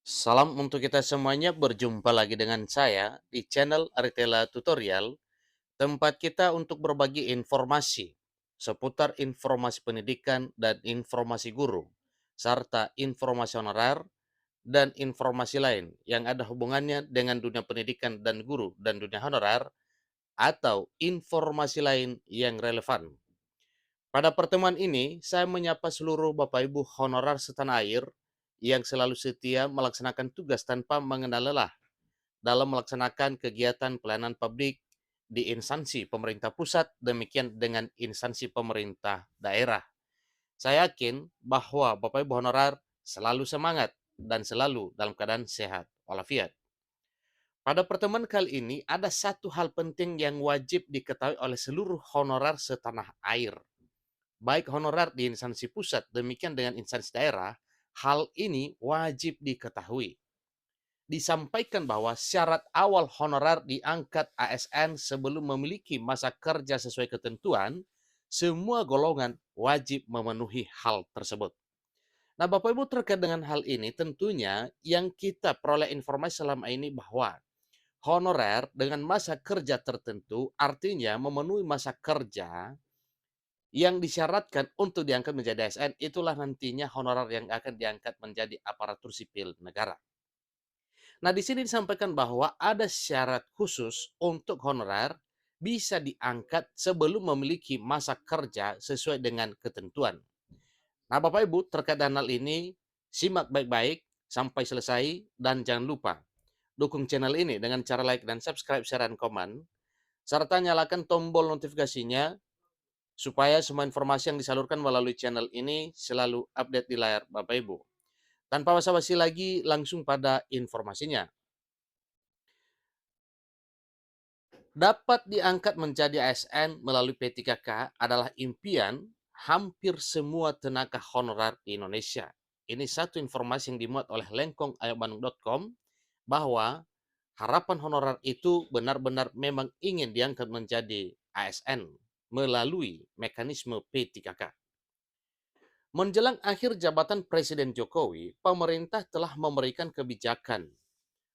Salam untuk kita semuanya, berjumpa lagi dengan saya di channel Aritela Tutorial, tempat kita untuk berbagi informasi seputar informasi pendidikan dan informasi guru, serta informasi honorer dan informasi lain yang ada hubungannya dengan dunia pendidikan dan guru dan dunia honorer atau informasi lain yang relevan. Pada pertemuan ini, saya menyapa seluruh Bapak Ibu honorer setanah air yang selalu setia melaksanakan tugas tanpa mengenal lelah dalam melaksanakan kegiatan pelayanan publik di instansi pemerintah pusat, demikian dengan instansi pemerintah daerah. Saya yakin bahwa Bapak Ibu honorer selalu semangat dan selalu dalam keadaan sehat walafiat. Pada pertemuan kali ini ada satu hal penting yang wajib diketahui oleh seluruh honorer setanah air, baik honorer di instansi pusat demikian dengan instansi daerah. Hal ini wajib diketahui. Disampaikan bahwa syarat awal honorer diangkat ASN sebelum memiliki masa kerja sesuai ketentuan, semua golongan wajib memenuhi hal tersebut. Nah, Bapak Ibu, terkait dengan hal ini tentunya yang kita peroleh informasi selama ini bahwa honorer dengan masa kerja tertentu artinya memenuhi masa kerja yang disyaratkan untuk diangkat menjadi ASN, itulah nantinya honorer yang akan diangkat menjadi aparatur sipil negara. Nah, di sini disampaikan bahwa ada syarat khusus untuk honorer bisa diangkat sebelum memiliki masa kerja sesuai dengan ketentuan. Nah, Bapak Ibu, terkait dengan hal ini, simak baik-baik sampai selesai dan jangan lupa dukung channel ini dengan cara like dan subscribe, share, dan komen, serta nyalakan tombol notifikasinya supaya semua informasi yang disalurkan melalui channel ini selalu update di layar Bapak Ibu. Tanpa basa-basi lagi, langsung pada informasinya. Dapat diangkat menjadi ASN melalui P3K adalah impian hampir semua tenaga honorer di Indonesia. Ini satu informasi yang dimuat oleh lengkongayobandung.com bahwa harapan honorer itu benar-benar memang ingin diangkat menjadi ASN melalui mekanisme P3K. Menjelang akhir jabatan Presiden Jokowi, pemerintah telah memberikan kebijakan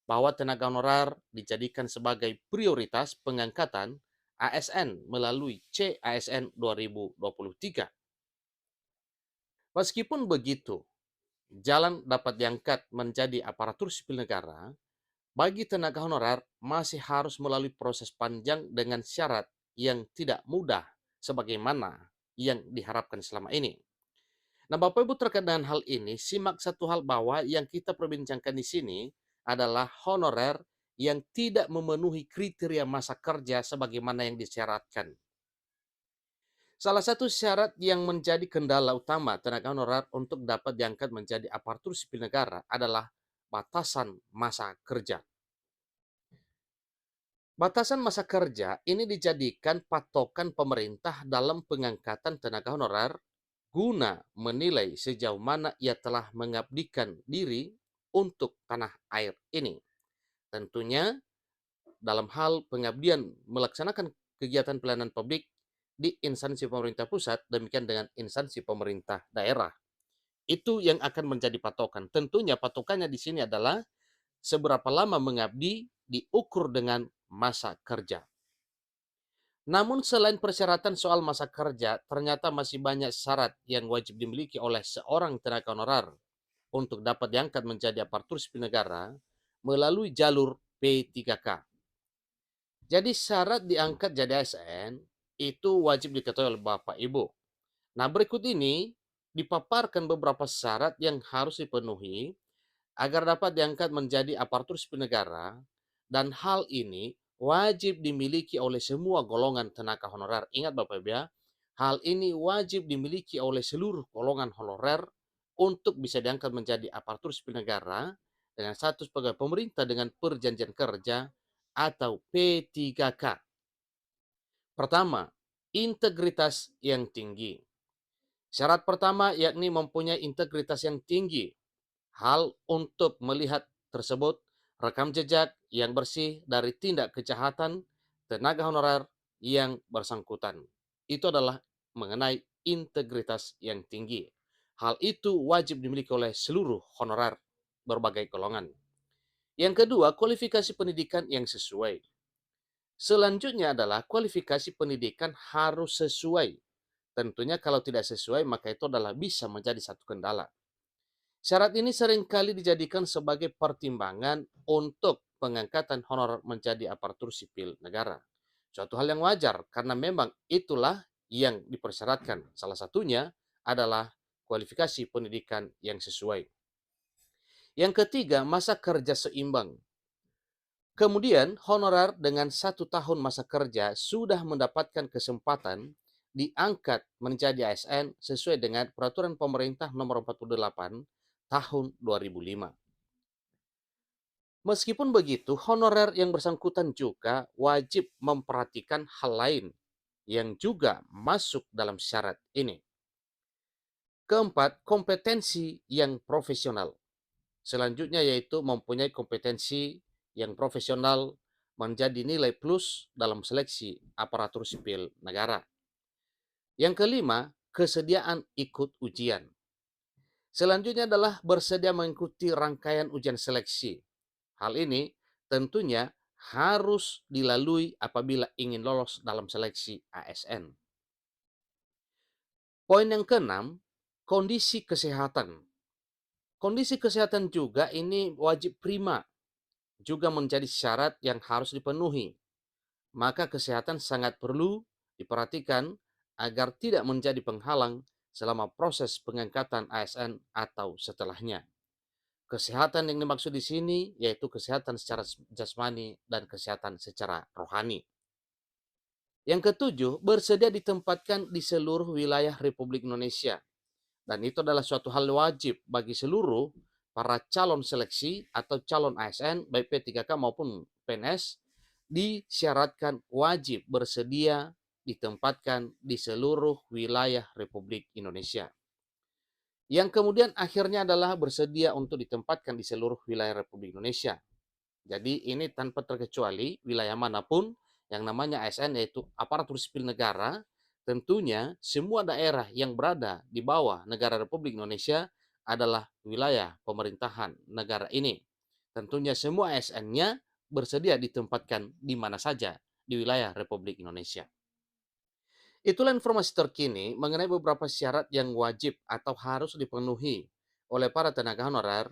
bahwa tenaga honorer dijadikan sebagai prioritas pengangkatan ASN melalui CASN 2023. Meskipun begitu, jalan dapat diangkat menjadi aparatur sipil negara, bagi tenaga honorer masih harus melalui proses panjang dengan syarat yang tidak mudah sebagaimana yang diharapkan selama ini. Nah, Bapak Ibu, terkait dengan hal ini, simak satu hal bahwa yang kita perbincangkan di sini adalah honorer yang tidak memenuhi kriteria masa kerja sebagaimana yang disyaratkan. Salah satu syarat yang menjadi kendala utama tenaga honorer untuk dapat diangkat menjadi aparatur sipil negara adalah batasan masa kerja. Batasan masa kerja ini dijadikan patokan pemerintah dalam pengangkatan tenaga honorer guna menilai sejauh mana ia telah mengabdikan diri untuk tanah air ini. Tentunya dalam hal pengabdian melaksanakan kegiatan pelayanan publik di instansi pemerintah pusat, demikian dengan instansi pemerintah daerah. Itu yang akan menjadi patokan. Tentunya patokannya di sini adalah seberapa lama mengabdi diukur dengan masa kerja. Namun selain persyaratan soal masa kerja, ternyata masih banyak syarat yang wajib dimiliki oleh seorang tenaga honorer untuk dapat diangkat menjadi aparatur sipil negara melalui jalur P3K. Jadi syarat diangkat jadi ASN itu wajib diketahui oleh Bapak Ibu. Nah, berikut ini dipaparkan beberapa syarat yang harus dipenuhi agar dapat diangkat menjadi aparatur sipil negara, dan hal ini wajib dimiliki oleh semua golongan tenaga honorer. Ingat Bapak Ibu ya, hal ini wajib dimiliki oleh seluruh golongan honorer untuk bisa diangkat menjadi aparatur sipil negara dengan status pegawai pemerintah dengan perjanjian kerja atau P3K. Pertama, integritas yang tinggi. Syarat pertama yakni mempunyai integritas yang tinggi. Hal untuk melihat tersebut, rekam jejak yang bersih dari tindak kejahatan tenaga honorer yang bersangkutan. Itu adalah mengenai integritas yang tinggi. Hal itu wajib dimiliki oleh seluruh honorer. berbagai golongan. Yang kedua, kualifikasi pendidikan yang sesuai. Selanjutnya adalah kualifikasi pendidikan harus sesuai. Tentunya kalau tidak sesuai, maka itu adalah bisa menjadi satu kendala. Syarat ini seringkali dijadikan sebagai pertimbangan untuk pengangkatan honorer menjadi aparatur sipil negara. Suatu hal yang wajar karena memang itulah yang dipersyaratkan. Salah satunya adalah kualifikasi pendidikan yang sesuai. Yang ketiga, masa kerja seimbang. Kemudian, honorer dengan 1 tahun masa kerja sudah mendapatkan kesempatan diangkat menjadi ASN sesuai dengan Peraturan Pemerintah Nomor 48 Tahun 2005. Meskipun begitu, honorer yang bersangkutan juga wajib memperhatikan hal lain yang juga masuk dalam syarat ini. Keempat, kompetensi yang profesional. Selanjutnya yaitu mempunyai kompetensi yang profesional menjadi nilai plus dalam seleksi aparatur sipil negara. Yang kelima, kesediaan ikut ujian. Selanjutnya adalah bersedia mengikuti rangkaian ujian seleksi. Hal ini tentunya harus dilalui apabila ingin lolos dalam seleksi ASN. Poin yang keenam, kondisi kesehatan. Kondisi kesehatan juga ini wajib prima, juga menjadi syarat yang harus dipenuhi. Maka kesehatan sangat perlu diperhatikan agar tidak menjadi penghalang selama proses pengangkatan ASN atau setelahnya. Kesehatan yang dimaksud di sini yaitu kesehatan secara jasmani dan kesehatan secara rohani. Yang ketujuh, bersedia ditempatkan di seluruh wilayah Republik Indonesia. Dan itu adalah suatu hal wajib bagi seluruh para calon seleksi atau calon ASN, baik P3K maupun PNS, disyaratkan wajib bersedia ditempatkan di seluruh wilayah Republik Indonesia. Yang kemudian akhirnya adalah bersedia untuk ditempatkan di seluruh wilayah Republik Indonesia. Jadi ini tanpa terkecuali wilayah manapun yang namanya ASN yaitu aparatur sipil negara, tentunya semua daerah yang berada di bawah negara Republik Indonesia adalah wilayah pemerintahan negara ini. Tentunya semua ASN-nya bersedia ditempatkan di mana saja di wilayah Republik Indonesia. Itulah informasi terkini mengenai beberapa syarat yang wajib atau harus dipenuhi oleh para tenaga honorer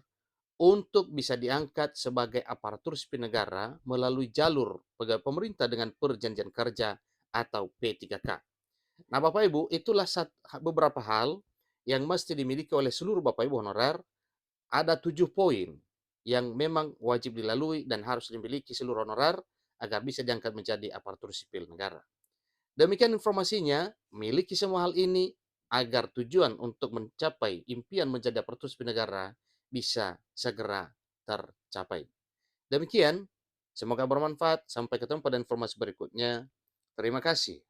untuk bisa diangkat sebagai aparatur sipil negara melalui jalur pegawai pemerintah dengan perjanjian kerja atau P3K. Nah, Bapak Ibu, itulah beberapa hal yang mesti dimiliki oleh seluruh Bapak Ibu honorer. Ada 7 poin yang memang wajib dilalui dan harus dimiliki seluruh honorer agar bisa diangkat menjadi aparatur sipil negara. Demikian informasinya, miliki semua hal ini agar tujuan untuk mencapai impian menjadi aparatur sipil negara bisa segera tercapai. Demikian, semoga bermanfaat. Sampai ketemu pada informasi berikutnya. Terima kasih.